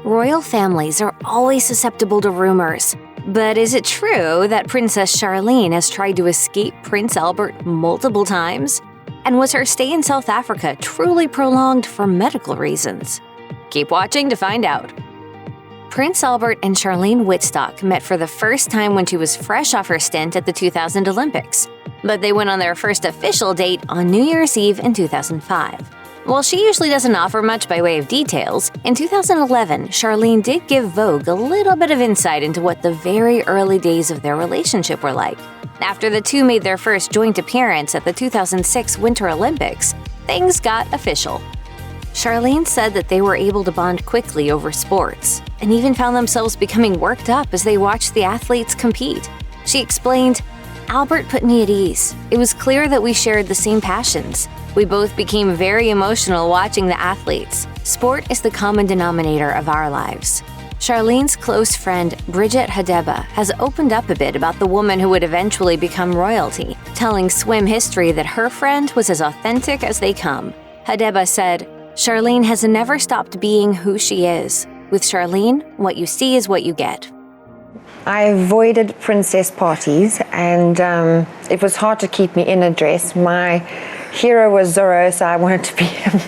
Royal families are always susceptible to rumors. But is it true that Princess Charlene has tried to escape Prince Albert multiple times? And was her stay in South Africa truly prolonged for medical reasons? Keep watching to find out. Prince Albert and Charlene Wittstock met for the first time when she was fresh off her stint at the 2000 Olympics, but they went on their first official date on New Year's Eve in 2005. While she usually doesn't offer much by way of details, in 2011, Charlene did give Vogue a little bit of insight into what the very early days of their relationship were like. After the two made their first joint appearance at the 2006 Winter Olympics, things got official. Charlene said that they were able to bond quickly over sports, and even found themselves becoming worked up as they watched the athletes compete. She explained, "Albert put me at ease. It was clear that we shared the same passions. We both became very emotional watching the athletes. Sport is the common denominator of our lives." Charlene's close friend, Bridget Hadeba, has opened up a bit about the woman who would eventually become royalty, telling Swim History that her friend was as authentic as they come. Hadeba said, "Charlene has never stopped being who she is. With Charlene, what you see is what you get." I avoided princess parties, and it was hard to keep me in a dress. My hero was Zorro, so I wanted to be him.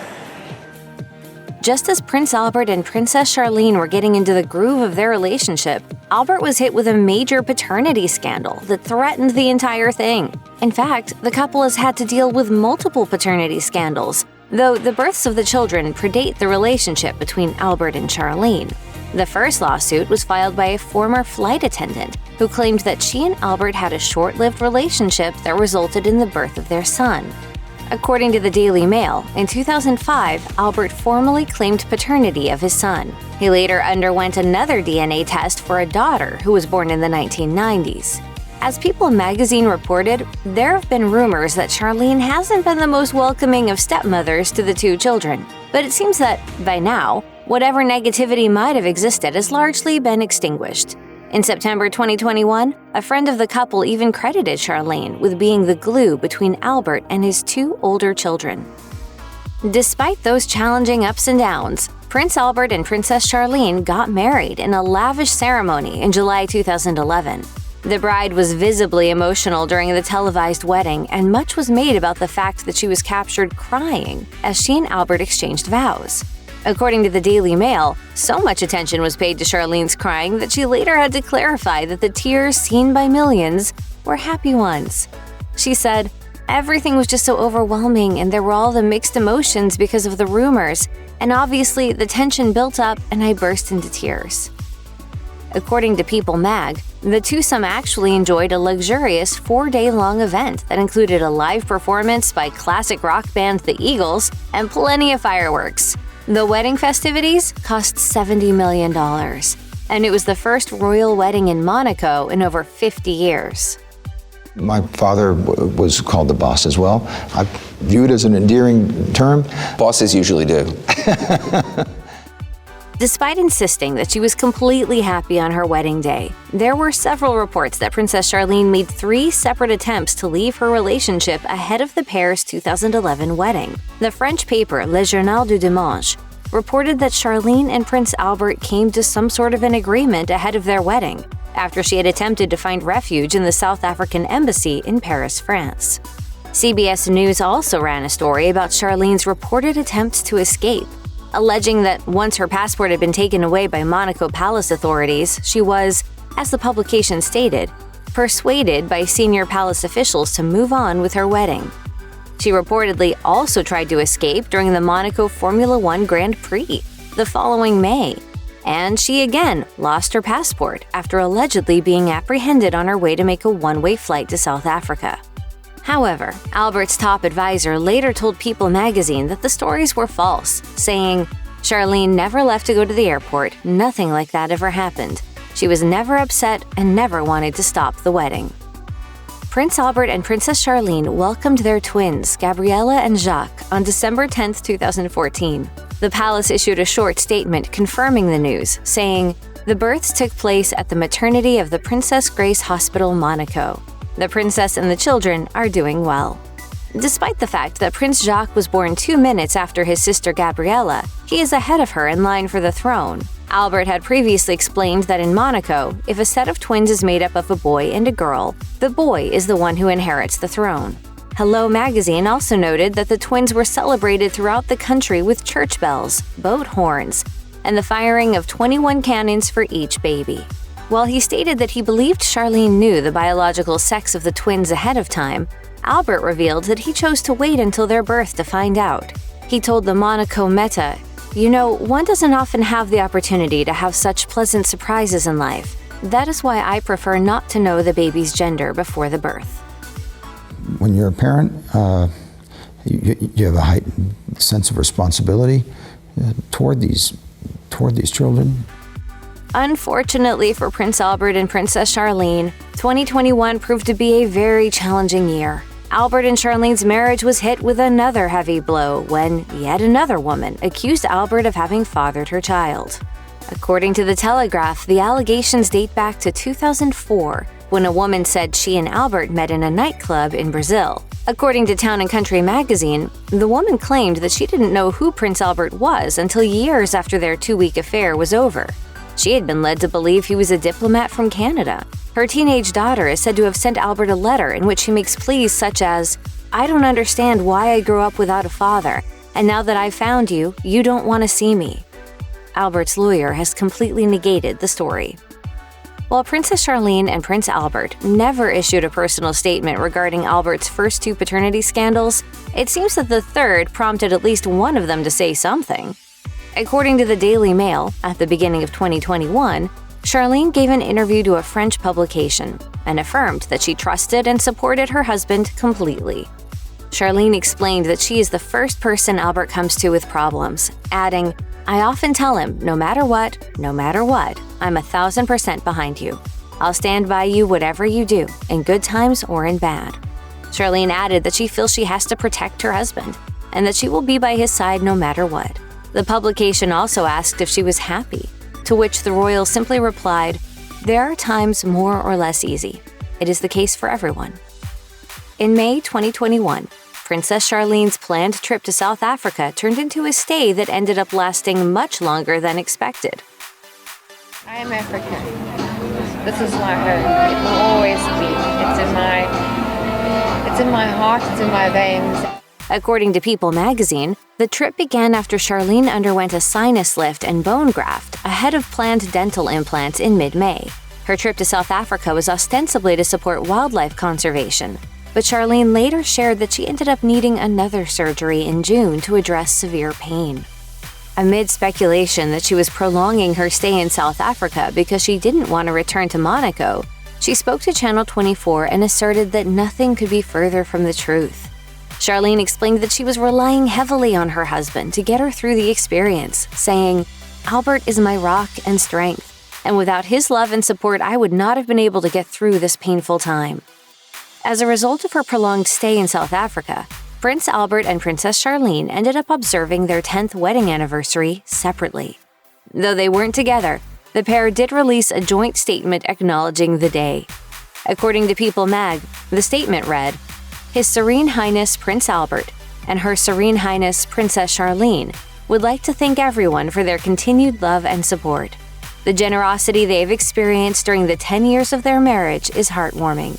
Just as Prince Albert and Princess Charlene were getting into the groove of their relationship, Albert was hit with a major paternity scandal that threatened the entire thing. In fact, the couple has had to deal with multiple paternity scandals, though the births of the children predate the relationship between Albert and Charlene. The first lawsuit was filed by a former flight attendant who claimed that she and Albert had a short-lived relationship that resulted in the birth of their son. According to the Daily Mail, in 2005, Albert formally claimed paternity of his son. He later underwent another DNA test for a daughter who was born in the 1990s. As People magazine reported, there have been rumors that Charlene hasn't been the most welcoming of stepmothers to the two children. But it seems that, by now, whatever negativity might have existed has largely been extinguished. In September 2021, a friend of the couple even credited Charlene with being the glue between Albert and his two older children. Despite those challenging ups and downs, Prince Albert and Princess Charlene got married in a lavish ceremony in July 2011. The bride was visibly emotional during the televised wedding, and much was made about the fact that she was captured crying as she and Albert exchanged vows. According to the Daily Mail, so much attention was paid to Charlene's crying that she later had to clarify that the tears seen by millions were happy ones. She said, "Everything was just so overwhelming, and there were all the mixed emotions because of the rumors, and obviously the tension built up and I burst into tears." According to People Mag, the twosome actually enjoyed a luxurious 4-day-long event that included a live performance by classic rock band The Eagles and plenty of fireworks. The wedding festivities cost $70 million, and it was the first royal wedding in Monaco in over 50 years. My father was called the boss as well. I view it as an endearing term. Bosses usually do. Despite insisting that she was completely happy on her wedding day, there were several reports that Princess Charlene made 3 separate attempts to leave her relationship ahead of the pair's 2011 wedding. The French paper Le Journal du Dimanche reported that Charlene and Prince Albert came to some sort of an agreement ahead of their wedding, after she had attempted to find refuge in the South African embassy in Paris, France. CBS News also ran a story about Charlene's reported attempts to escape, alleging that once her passport had been taken away by Monaco palace authorities, she was, as the publication stated, persuaded by senior palace officials to move on with her wedding. She reportedly also tried to escape during the Monaco Formula One Grand Prix the following May, and she again lost her passport after allegedly being apprehended on her way to make a one-way flight to South Africa. However, Albert's top advisor later told People magazine that the stories were false, saying, "Charlene never left to go to the airport. Nothing like that ever happened. She was never upset and never wanted to stop the wedding." Prince Albert and Princess Charlene welcomed their twins, Gabriella and Jacques, on December 10, 2014. The palace issued a short statement confirming the news, saying, "The births took place at the maternity of the Princess Grace Hospital, Monaco. The princess and the children are doing well." Despite the fact that Prince Jacques was born 2 minutes after his sister Gabriella, he is ahead of her in line for the throne. Albert had previously explained that in Monaco, if a set of twins is made up of a boy and a girl, the boy is the one who inherits the throne. Hello magazine also noted that the twins were celebrated throughout the country with church bells, boat horns, and the firing of 21 cannons for each baby. While he stated that he believed Charlene knew the biological sex of the twins ahead of time, Albert revealed that he chose to wait until their birth to find out. He told the Monaco Meta, "You know, one doesn't often have the opportunity to have such pleasant surprises in life. That is why I prefer not to know the baby's gender before the birth." When you're a parent, you have a heightened sense of responsibility toward these children. Unfortunately for Prince Albert and Princess Charlene, 2021 proved to be a very challenging year. Albert and Charlene's marriage was hit with another heavy blow when yet another woman accused Albert of having fathered her child. According to The Telegraph, the allegations date back to 2004, when a woman said she and Albert met in a nightclub in Brazil. According to Town & Country magazine, the woman claimed that she didn't know who Prince Albert was until years after their 2-week affair was over. She had been led to believe he was a diplomat from Canada. Her teenage daughter is said to have sent Albert a letter in which he makes pleas such as, "I don't understand why I grew up without a father, and now that I've found you, you don't want to see me." Albert's lawyer has completely negated the story. While Princess Charlene and Prince Albert never issued a personal statement regarding Albert's first 2 paternity scandals, it seems that the third prompted at least one of them to say something. According to the Daily Mail, at the beginning of 2021, Charlene gave an interview to a French publication and affirmed that she trusted and supported her husband completely. Charlene explained that she is the first person Albert comes to with problems, adding, "I often tell him, no matter what, I'm 1,000% behind you. I'll stand by you whatever you do, in good times or in bad." Charlene added that she feels she has to protect her husband and that she will be by his side no matter what. The publication also asked if she was happy, to which the royal simply replied, "There are times more or less easy. It is the case for everyone." In May 2021, Princess Charlene's planned trip to South Africa turned into a stay that ended up lasting much longer than expected. I am African. This is my home. It will always be. It's in my heart, it's in my veins. According to People magazine, the trip began after Charlene underwent a sinus lift and bone graft ahead of planned dental implants in mid-May. Her trip to South Africa was ostensibly to support wildlife conservation, but Charlene later shared that she ended up needing another surgery in June to address severe pain. Amid speculation that she was prolonging her stay in South Africa because she didn't want to return to Monaco, she spoke to Channel 24 and asserted that nothing could be further from the truth. Charlene explained that she was relying heavily on her husband to get her through the experience, saying, "Albert is my rock and strength, and without his love and support, I would not have been able to get through this painful time." As a result of her prolonged stay in South Africa, Prince Albert and Princess Charlene ended up observing their 10th wedding anniversary separately. Though they weren't together, the pair did release a joint statement acknowledging the day. According to People Mag, the statement read, "His Serene Highness Prince Albert and Her Serene Highness Princess Charlene would like to thank everyone for their continued love and support. The generosity they have experienced during the 10 years of their marriage is heartwarming."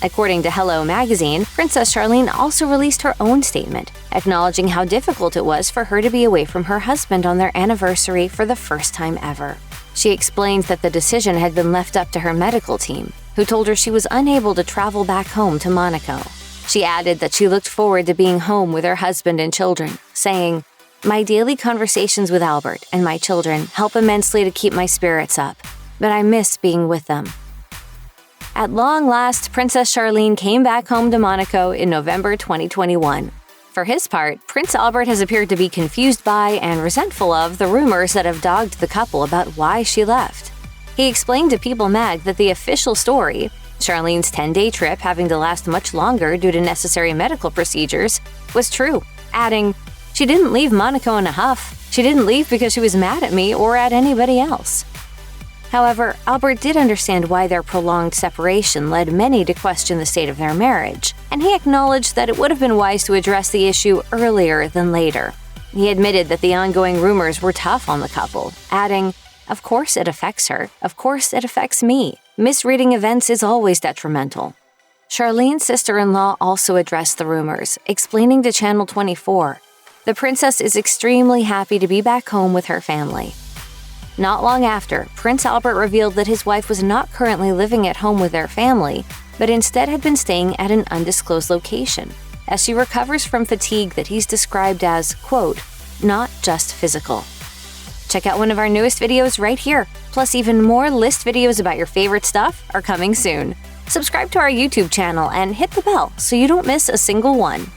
According to Hello magazine, Princess Charlene also released her own statement, acknowledging how difficult it was for her to be away from her husband on their anniversary for the first time ever. She explained that the decision had been left up to her medical team, who told her she was unable to travel back home to Monaco. She added that she looked forward to being home with her husband and children, saying, "My daily conversations with Albert and my children help immensely to keep my spirits up, but I miss being with them." At long last, Princess Charlene came back home to Monaco in November 2021. For his part, Prince Albert has appeared to be confused by and resentful of the rumors that have dogged the couple about why she left. He explained to People Mag that the official story, Charlene's 10-day trip having to last much longer due to necessary medical procedures, was true, adding, "She didn't leave Monaco in a huff. She didn't leave because she was mad at me or at anybody else." However, Albert did understand why their prolonged separation led many to question the state of their marriage, and he acknowledged that it would have been wise to address the issue earlier than later. He admitted that the ongoing rumors were tough on the couple, adding, Of course it affects her. Of course it affects me. Misreading events is always detrimental. Charlene's sister-in-law also addressed the rumors, explaining to Channel 24, "The princess is extremely happy to be back home with her family." Not long after, Prince Albert revealed that his wife was not currently living at home with their family, but instead had been staying at an undisclosed location, as she recovers from fatigue that he's described as, quote, "not just physical." Check out one of our newest videos right here. Plus, even more list videos about your favorite stuff are coming soon. Subscribe to our YouTube channel and hit the bell so you don't miss a single one.